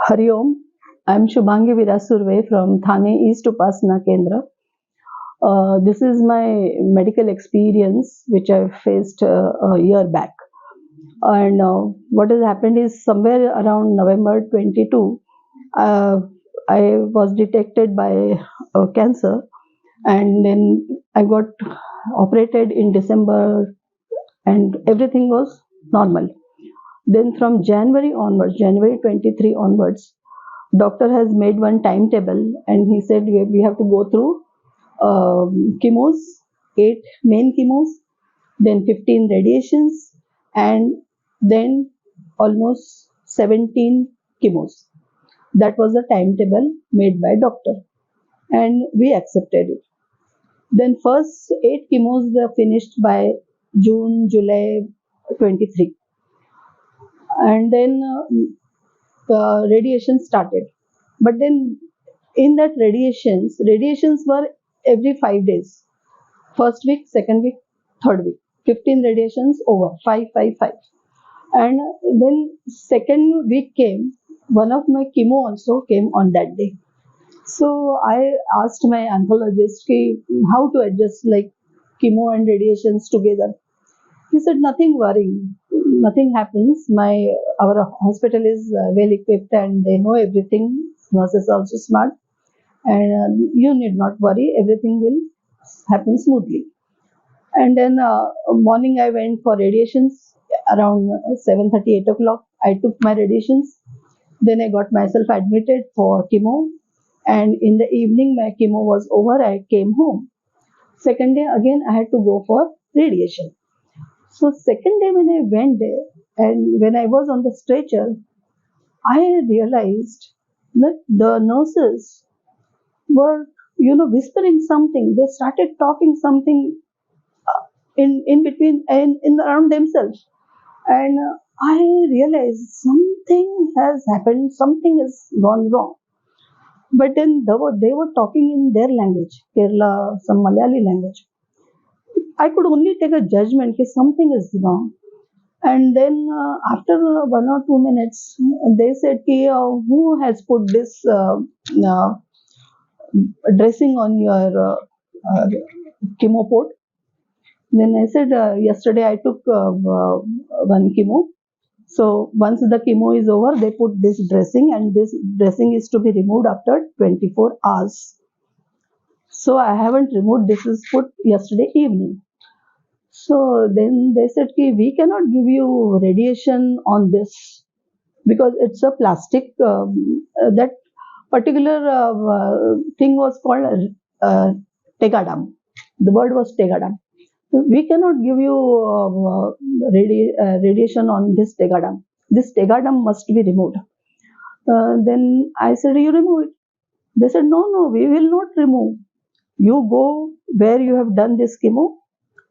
Hari Om. I'm Shubhangi Surve from Thane East Upasana Kendra. This is my medical experience which I faced a year back. And what has happened is somewhere around November 22, I was detected by cancer, and then I got operated in December, and everything was normal. Then from January onwards, January 23 onwards, doctor has made one timetable, and he said we have to go through chemos, 8 main chemos, then 15 radiations, and then almost 17 chemos. That was the timetable made by doctor, and we accepted it. Then first 8 chemos were finished by June, July 23, and then radiation started. But then in that radiations were every 5 days. First week, second week, third week. 15 radiations over, 5, 5, 5. And when second week came, one of my chemo also came on that day. So I asked my oncologist how to adjust like chemo and radiations together. He said, nothing worrying, nothing happens. Our hospital is well equipped and they know everything. Nurses are also smart, and you need not worry. Everything will happen smoothly. And then morning I went for radiations around 7:30, 8 o'clock. I took my radiations. Then I got myself admitted for chemo. And in the evening, my chemo was over. I came home. Second day again, I had to go for radiation. So second day when I went there, and when I was on the stretcher, I realized that the nurses were, whispering something. They started talking something in between and in around themselves, and I realized something has happened. Something has gone wrong. But then they were talking in their language, Kerala, some Malayali language. I could only take a judgment that something is wrong. And then after 1 or 2 minutes, they said, who has put this dressing on your chemo port? Then I said, yesterday I took one chemo. So once the chemo is over, they put this dressing, and this dressing is to be removed after 24 hours. So I haven't removed. This is put yesterday evening. So then they said, we cannot give you radiation on this because it's a plastic. That particular thing was called tegadam. The word was tegadam. We cannot give you radiation on this tegadam. This tegadam must be removed. Then I said, you remove it. They said, no, we will not remove. You go where you have done this chemo.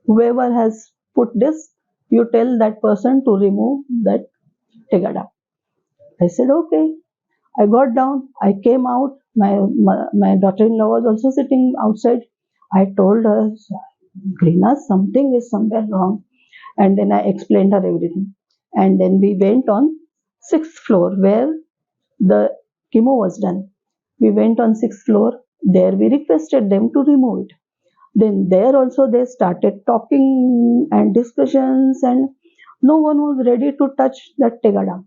Whoever has put this, you tell that person to remove that tegadam. I said, okay. I got down. I came out. My daughter-in-law was also sitting outside. I told her, Grina, something is somewhere wrong. And then I explained her everything. And then we went on 6th floor where the chemo was done. We went on 6th floor. There we requested them to remove it. Then there also they started talking and discussions, and no one was ready to touch that tegadam.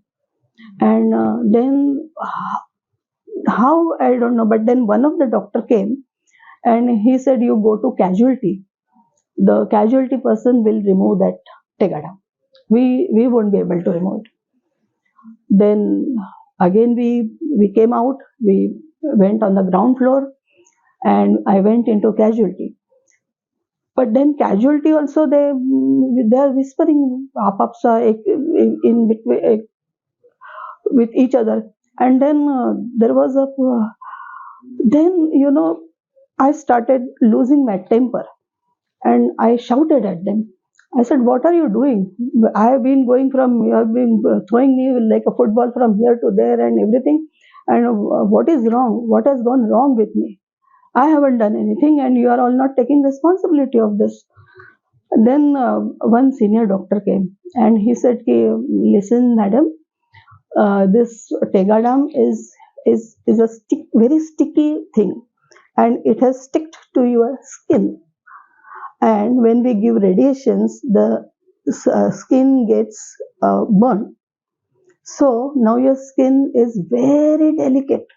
And then how, I don't know, but then one of the doctor came and he said, you go to casualty. The casualty person will remove that tegadam. We won't be able to remove it. Then again we came out. We went on the ground floor, and I went into casualty. But then casualty also they are whispering in between with each other. And then there was then I started losing my temper, and I shouted at them. I said, what are you doing? I have been you have been throwing me like a football from here to there and everything. And what is wrong? What has gone wrong with me? I haven't done anything, and you are all not taking responsibility of this. Then one senior doctor came, and he said, listen, madam, This tegadam is a very sticky thing, and it has sticked to your skin. And when we give radiations, the skin gets burnt. So now your skin is very delicate.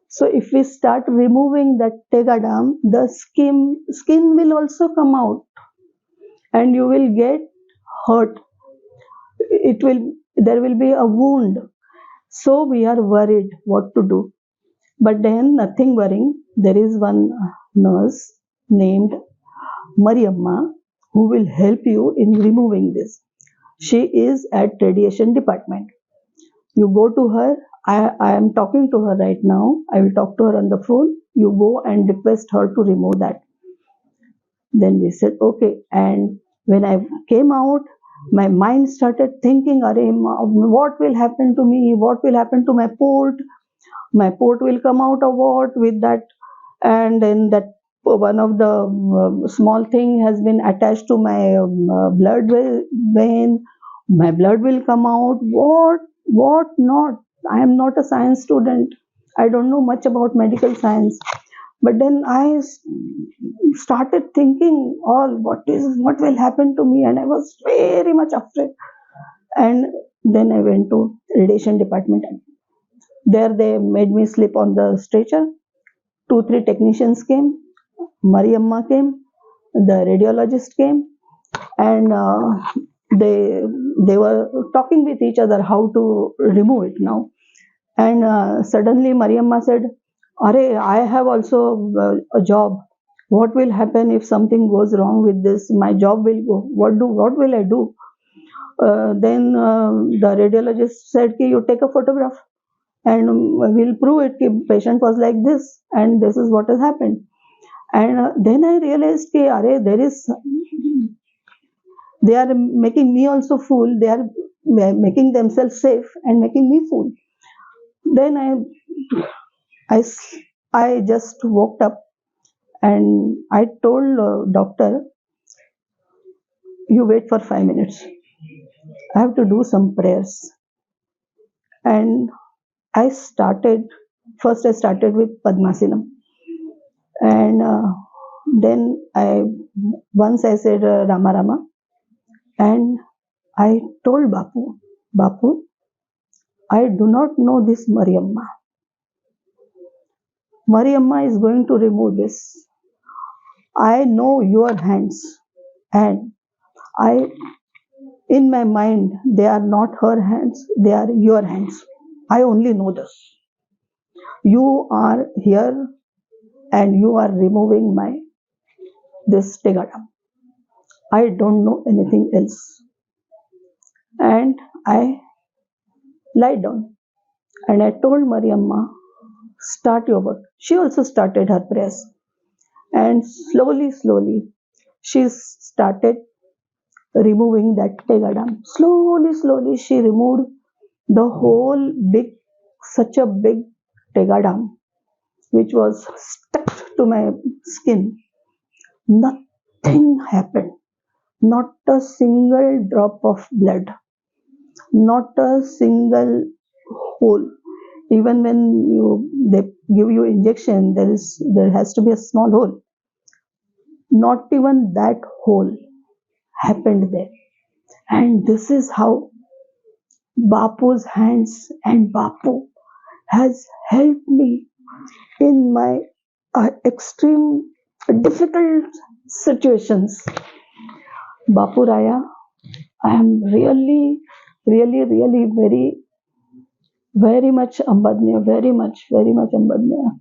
So if we start removing that tegadam, the skin will also come out, and you will get hurt. There will be a wound. So we are worried what to do. But then nothing worrying. There is one nurse named Mariamma who will help you in removing this. She is at radiation department. You go to her. I am talking to her right now. I will talk to her on the phone. You go and request her to remove that. Then we said, okay. And when I came out, my mind started thinking, what will happen to me? What will happen to my port? My port will come out of what with that? And then that one of the small thing has been attached to my blood vein. My blood will come out. What not? I am not a science student. I don't know much about medical science. But then I started thinking all what will happen to me, and I was very much afraid. And then I went to radiation department. There they made me sleep on the stretcher. 2 3 technicians came. Mariamma came. The radiologist came, and they were talking with each other how to remove it now. And suddenly Mariamma said, "Are, I have also a job. What will happen if something goes wrong with this? My job will go. What will I do?" Then the radiologist said, "Ki you take a photograph, and we'll prove it. Ki patient was like this, and this is what has happened." And then I realized, ki, "Are, they are making me also fool. They are making themselves safe and making me fool." Then I, I just woke up, and I told doctor, "You wait for 5 minutes. I have to do some prayers." And I started. First, I started with Padmasanam, and then I said Rama Rama, and I told Bapu, "Bapu, I do not know this Mariamma. Mariamma is going to remove this. I know your hands, and I, in my mind, they are not her hands, they are your hands. I only know this. You are here, and you are removing my this tegadam. I don't know anything else." And I lied down, and I told Mariamma, "Start your work." She also started her prayers, and slowly, she started removing that tegadam. Slowly, she removed the whole such a big tegadam, which was stuck to my skin. Nothing happened. Not a single drop of blood. Not a single hole. Even when they give you injection, there has to be a small hole. Not even that hole happened there. And this is how Bapu's hands and Bapu has helped me in my extreme difficult situations. Bapu Raya, I am really very much Ambadnya, very much Ambadnya.